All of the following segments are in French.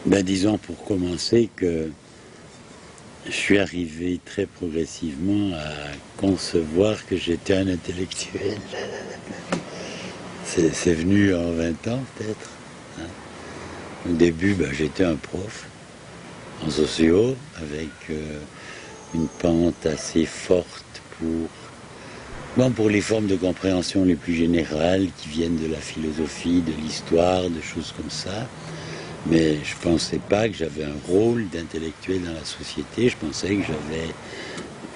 Ben, disons pour commencer que je suis arrivé très progressivement à concevoir que j'étais un intellectuel. C'est venu en 20 ans peut-être. Hein. Au début, j'étais un prof en socio avec une pente assez forte pour les formes de compréhension les plus générales qui viennent de la philosophie, de l'histoire, de choses comme ça. Mais je ne pensais pas que j'avais un rôle d'intellectuel dans la société. Je pensais que j'avais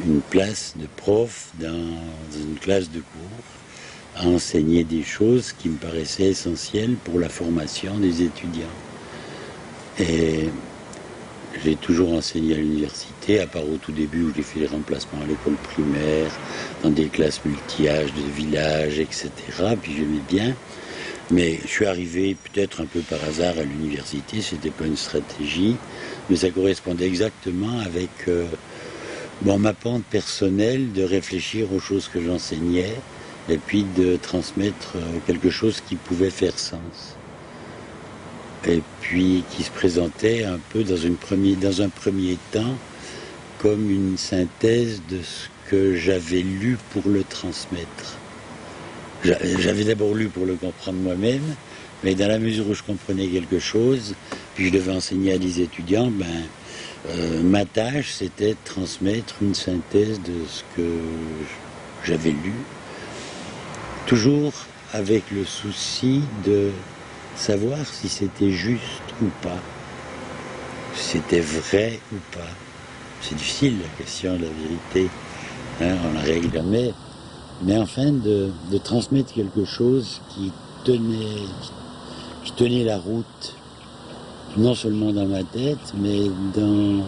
une place de prof dans une classe de cours à enseigner des choses qui me paraissaient essentielles pour la formation des étudiants. Et j'ai toujours enseigné à l'université, à part au tout début où j'ai fait des remplacements à l'école primaire, dans des classes multi-âges de village, etc. Puis j'aimais bien. Mais je suis arrivé peut-être un peu par hasard à l'université, c'était pas une stratégie, mais ça correspondait exactement avec ma pente personnelle de réfléchir aux choses que j'enseignais et puis de transmettre quelque chose qui pouvait faire sens. Et puis qui se présentait un peu dans un premier temps comme une synthèse de ce que j'avais lu pour le transmettre. J'avais d'abord lu pour le comprendre moi-même, mais dans la mesure où je comprenais quelque chose, puis je devais enseigner à des étudiants, ma tâche c'était de transmettre une synthèse de ce que j'avais lu, toujours avec le souci de savoir si c'était juste ou pas, si c'était vrai ou pas. C'est difficile la question de la vérité, hein, on la règle jamais. Mais enfin de transmettre quelque chose qui tenait la route, non seulement dans ma tête, mais dans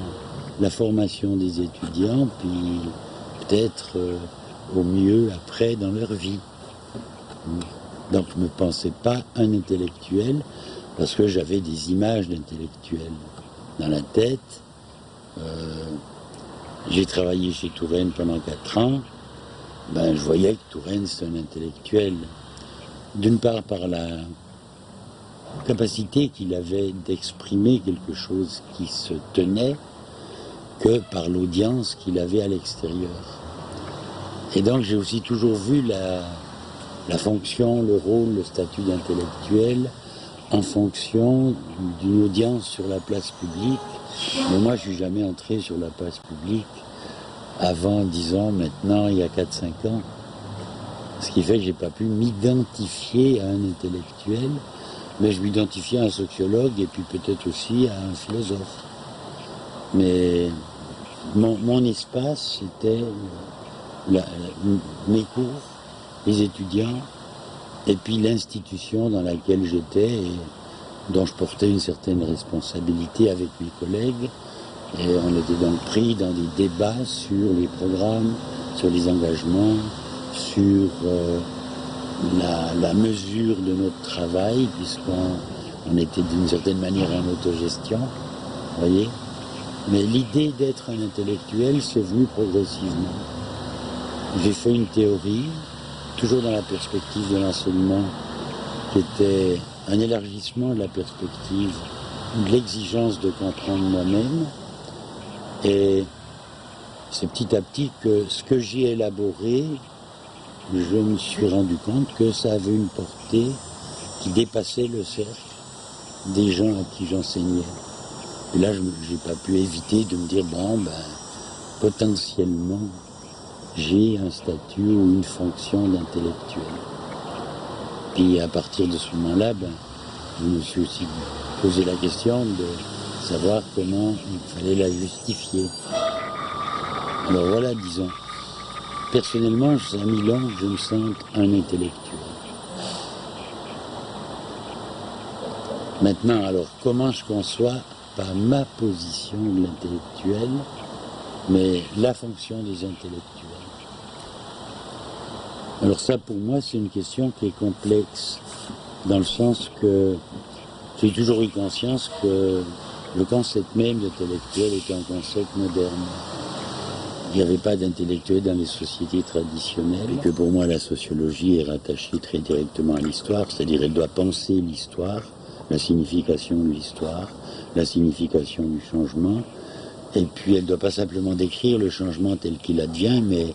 la formation des étudiants, puis peut-être au mieux après dans leur vie. Donc je ne me pensais pas un intellectuel, parce que j'avais des images d'intellectuels dans la tête. J'ai travaillé chez Touraine pendant 4 ans. Je voyais que Touraine, c'est un intellectuel. D'une part, par la capacité qu'il avait d'exprimer quelque chose qui se tenait, que par l'audience qu'il avait à l'extérieur. Et donc, j'ai aussi toujours vu la fonction, le rôle, le statut d'intellectuel en fonction d'une audience sur la place publique. Mais moi, je ne suis jamais entré sur la place publique avant, disons, maintenant, il y a 4-5 ans. Ce qui fait que je n'ai pas pu m'identifier à un intellectuel, mais je m'identifiais à un sociologue et puis peut-être aussi à un philosophe. Mais mon espace, c'était mes cours, les étudiants, et puis l'institution dans laquelle j'étais et dont je portais une certaine responsabilité avec mes collègues. Et on était donc pris dans des débats sur les programmes, sur les engagements, sur la mesure de notre travail, puisqu'on était d'une certaine manière en autogestion, vous voyez. Mais l'idée d'être un intellectuel, c'est venu progressivement. J'ai fait une théorie, toujours dans la perspective de l'enseignement, qui était un élargissement de la perspective, de l'exigence de comprendre moi-même. Et c'est petit à petit que ce que j'ai élaboré, je me suis rendu compte que ça avait une portée qui dépassait le cercle des gens à qui j'enseignais. Et là, je n'ai pas pu éviter de me dire, potentiellement, j'ai un statut ou une fonction d'intellectuel. Puis à partir de ce moment-là, je me suis aussi posé la question de savoir comment il fallait la justifier. Alors voilà, disons, personnellement, ça a mis longtemps que je me sente un intellectuel. Maintenant, alors, comment je conçois, pas ma position de l'intellectuel, mais la fonction des intellectuels. Alors ça, pour moi, c'est une question qui est complexe, dans le sens que j'ai toujours eu conscience que le concept même d'intellectuel est un concept moderne. Il n'y avait pas d'intellectuel dans les sociétés traditionnelles, et que pour moi la sociologie est rattachée très directement à l'histoire, c'est-à-dire elle doit penser l'histoire, la signification de l'histoire, la signification du changement. Et puis elle ne doit pas simplement décrire le changement tel qu'il advient, mais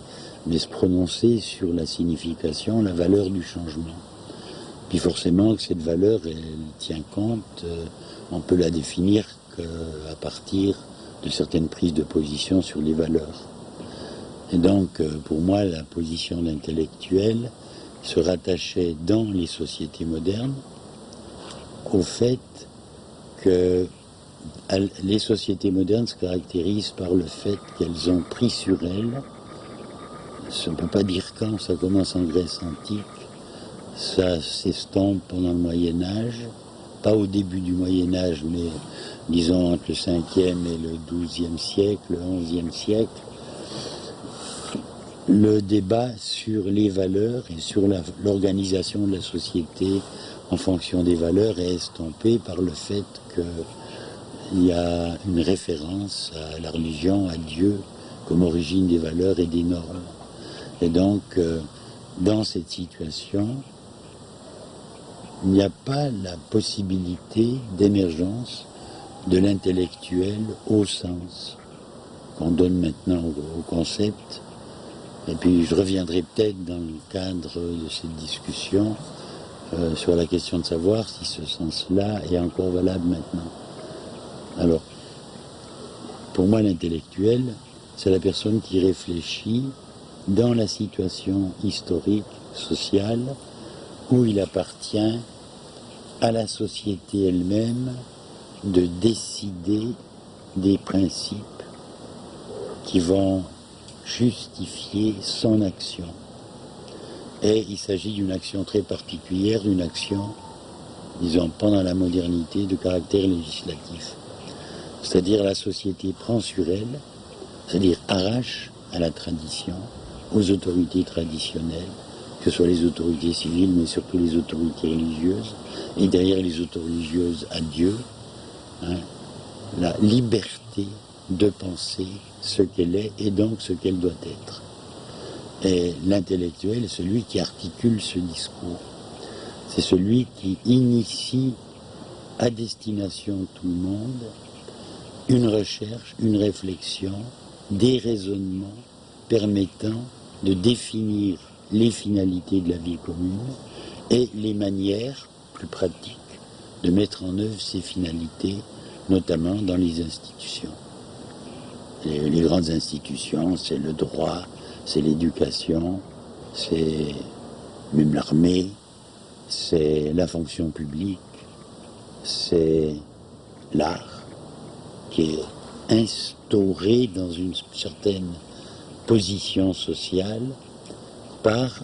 se prononcer sur la signification, la valeur du changement. Puis forcément que cette valeur, elle tient compte, on peut la définir qu'à partir de certaines prises de position sur les valeurs. Et donc, pour moi, la position d'intellectuel se rattachait dans les sociétés modernes au fait que les sociétés modernes se caractérisent par le fait qu'elles ont pris sur elles, on ne peut pas dire quand, ça commence en Grèce antique, ça s'estompe pendant le Moyen-Âge, pas au début du Moyen-Âge, mais disons entre le 5e et le 12e siècle, le 11e siècle, le débat sur les valeurs et sur l'organisation de la société en fonction des valeurs est estompé par le fait qu'il y a une référence à la religion, à Dieu, comme origine des valeurs et des normes. Et donc, dans cette situation, il n'y a pas la possibilité d'émergence de l'intellectuel au sens qu'on donne maintenant au concept. Et puis je reviendrai peut-être dans le cadre de cette discussion sur la question de savoir si ce sens-là est encore valable maintenant. Alors, pour moi, l'intellectuel, c'est la personne qui réfléchit dans la situation historique, sociale, où il appartient à la société elle-même de décider des principes qui vont justifier son action. Et il s'agit d'une action très particulière, d'une action, disons, pendant la modernité, de caractère législatif. C'est-à-dire la société prend sur elle, c'est-à-dire arrache à la tradition, aux autorités traditionnelles, que ce soit les autorités civiles, mais surtout les autorités religieuses, et derrière les autorités religieuses à Dieu, la liberté de penser ce qu'elle est et donc ce qu'elle doit être. Et l'intellectuel est celui qui articule ce discours. C'est celui qui initie à destination de tout le monde une recherche, une réflexion, des raisonnements permettant de définir les finalités de la vie commune et les manières plus pratiques de mettre en œuvre ces finalités, notamment dans les institutions. Les grandes institutions, c'est le droit, c'est l'éducation, c'est même l'armée, c'est la fonction publique, c'est l'art qui est instauré dans une certaine position sociale par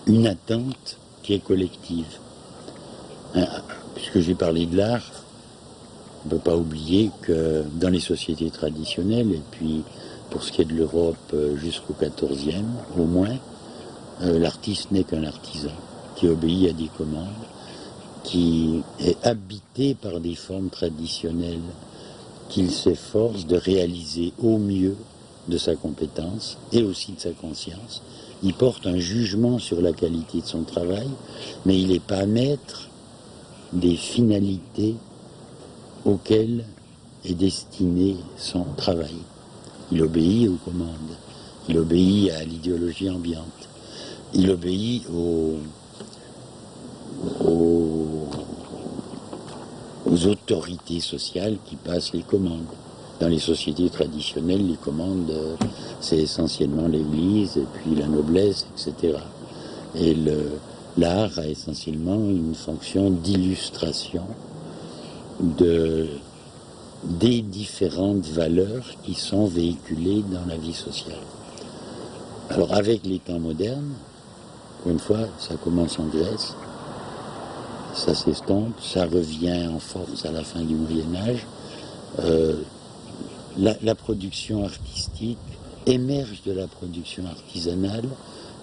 une attente qui est collective. Puisque j'ai parlé de l'art, on ne peut pas oublier que dans les sociétés traditionnelles, et puis pour ce qui est de l'Europe jusqu'au XIVe au moins, l'artiste n'est qu'un artisan qui obéit à des commandes, qui est habité par des formes traditionnelles qu'il s'efforce de réaliser au mieux de sa compétence et aussi de sa conscience. Il porte un jugement sur la qualité de son travail, mais il n'est pas maître des finalités auxquelles est destiné son travail. Il obéit aux commandes, il obéit à l'idéologie ambiante, il obéit aux autorités sociales qui passent les commandes. Dans les sociétés traditionnelles, les commandes, c'est essentiellement l'Église, et puis la noblesse, etc. Et l'art a essentiellement une fonction d'illustration des différentes valeurs qui sont véhiculées dans la vie sociale. Alors avec les temps modernes, encore une fois, ça commence en Grèce, ça s'estompe, ça revient en force à la fin du Moyen-Âge. La production artistique émerge de la production artisanale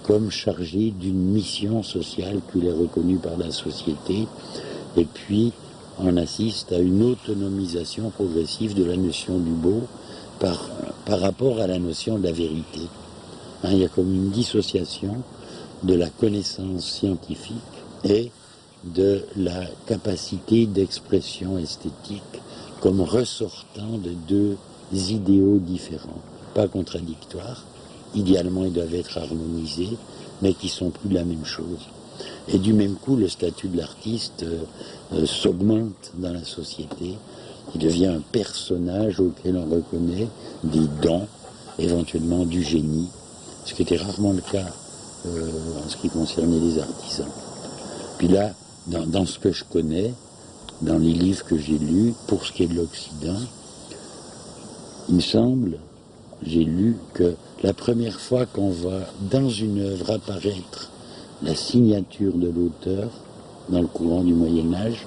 comme chargée d'une mission sociale qui est reconnue par la société. Et puis, on assiste à une autonomisation progressive de la notion du beau par rapport à la notion de la vérité. Il y a comme une dissociation de la connaissance scientifique et de la capacité d'expression esthétique comme ressortant de deux idéaux différents, pas contradictoires. Idéalement, ils doivent être harmonisés, mais qui sont plus la même chose. Et du même coup, le statut de l'artiste s'augmente dans la société. Il devient un personnage auquel on reconnaît des dons, éventuellement du génie, ce qui était rarement le cas en ce qui concernait les artisans. Puis là, dans ce que je connais, dans les livres que j'ai lus, pour ce qui est de l'Occident, il me semble, j'ai lu que la première fois qu'on voit dans une œuvre apparaître la signature de l'auteur, dans le courant du Moyen-Âge,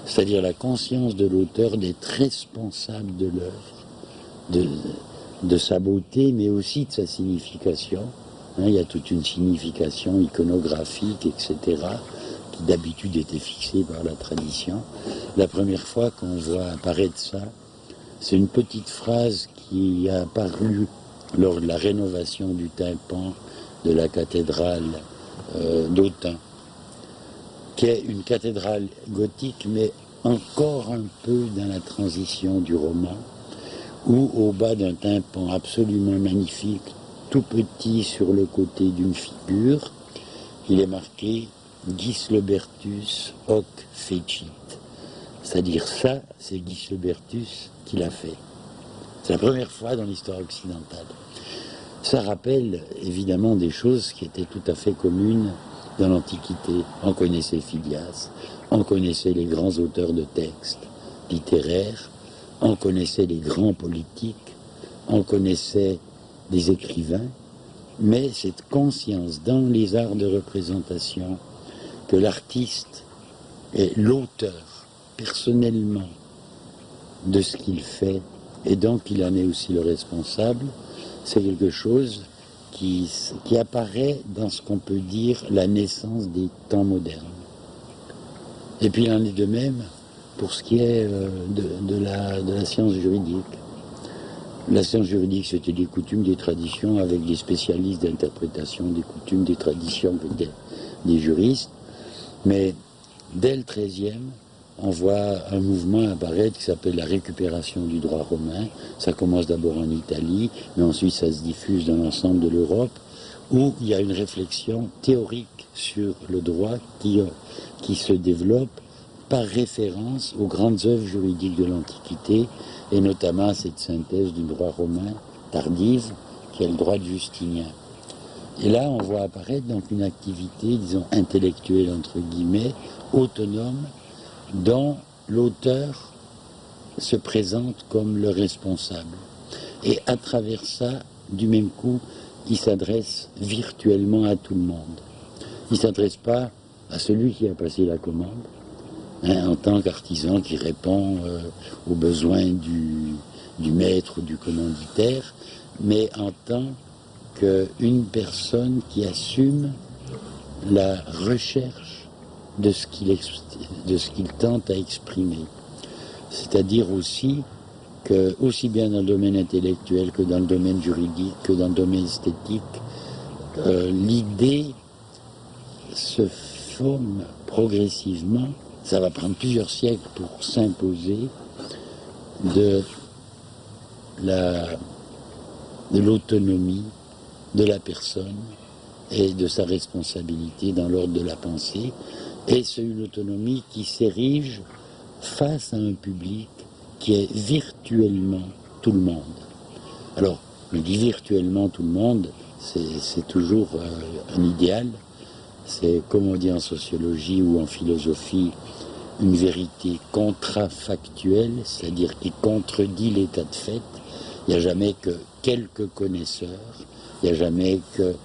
c'est-à-dire la conscience de l'auteur d'être responsable de l'œuvre, de sa beauté, mais aussi de sa signification. Il y a toute une signification iconographique, etc., qui d'habitude était fixée par la tradition. La première fois qu'on voit apparaître ça, c'est une petite phrase qui a apparu lors de la rénovation du tympan de la cathédrale d'Autun, qui est une cathédrale gothique, mais encore un peu dans la transition du roman, où au bas d'un tympan absolument magnifique, tout petit sur le côté d'une figure, il est marqué « Gislebertus hoc fecit ». C'est-à-dire ça, c'est Gislebertus qui l'a fait. C'est la première fois dans l'histoire occidentale. Ça rappelle évidemment des choses qui étaient tout à fait communes dans l'Antiquité. On connaissait Phidias, on connaissait les grands auteurs de textes littéraires, on connaissait les grands politiques, on connaissait des écrivains, mais cette conscience dans les arts de représentation que l'artiste est l'auteur personnellement de ce qu'il fait et donc il en est aussi le responsable, c'est quelque chose qui apparaît dans ce qu'on peut dire la naissance des temps modernes. Et puis il en est de même pour ce qui est de la science juridique. La science juridique, c'était des coutumes, des traditions, avec des spécialistes d'interprétation des coutumes, des traditions, des juristes. Mais dès le XIIIe, on voit un mouvement apparaître qui s'appelle la récupération du droit romain. Ça commence d'abord en Italie, mais ensuite ça se diffuse dans l'ensemble de l'Europe, où il y a une réflexion théorique sur le droit qui se développe par référence aux grandes œuvres juridiques de l'Antiquité, et notamment à cette synthèse du droit romain tardive, qui est le droit de Justinien. Et là, on voit apparaître donc une activité, disons, intellectuelle, entre guillemets, autonome, dont l'auteur se présente comme le responsable. Et à travers ça, du même coup, il s'adresse virtuellement à tout le monde. Il ne s'adresse pas à celui qui a passé la commande, en tant qu'artisan qui répond aux besoins du maître ou du commanditaire, mais en tant qu'une personne qui assume la recherche de ce qu'il tente à exprimer. C'est-à-dire aussi que, aussi bien dans le domaine intellectuel que dans le domaine juridique, que dans le domaine esthétique, l'idée se forme progressivement. Ça va prendre plusieurs siècles pour s'imposer de l'autonomie de la personne et de sa responsabilité dans l'ordre de la pensée. Et c'est une autonomie qui s'érige face à un public qui est virtuellement tout le monde. Alors, je dis virtuellement tout le monde, c'est toujours un idéal. C'est, comme on dit en sociologie ou en philosophie, une vérité contrafactuelle, c'est-à-dire qui contredit l'état de fait. Il n'y a jamais que quelques connaisseurs, il n'y a jamais que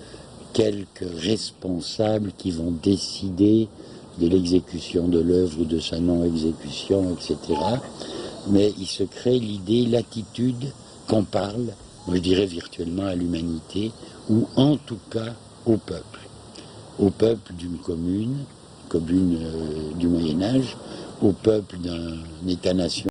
quelques responsables qui vont décider de l'exécution de l'œuvre ou de sa non-exécution, etc. Mais il se crée l'idée, l'attitude qu'on parle, moi je dirais virtuellement à l'humanité, ou en tout cas au peuple d'une commune du Moyen-Âge, au peuple d'un État-nation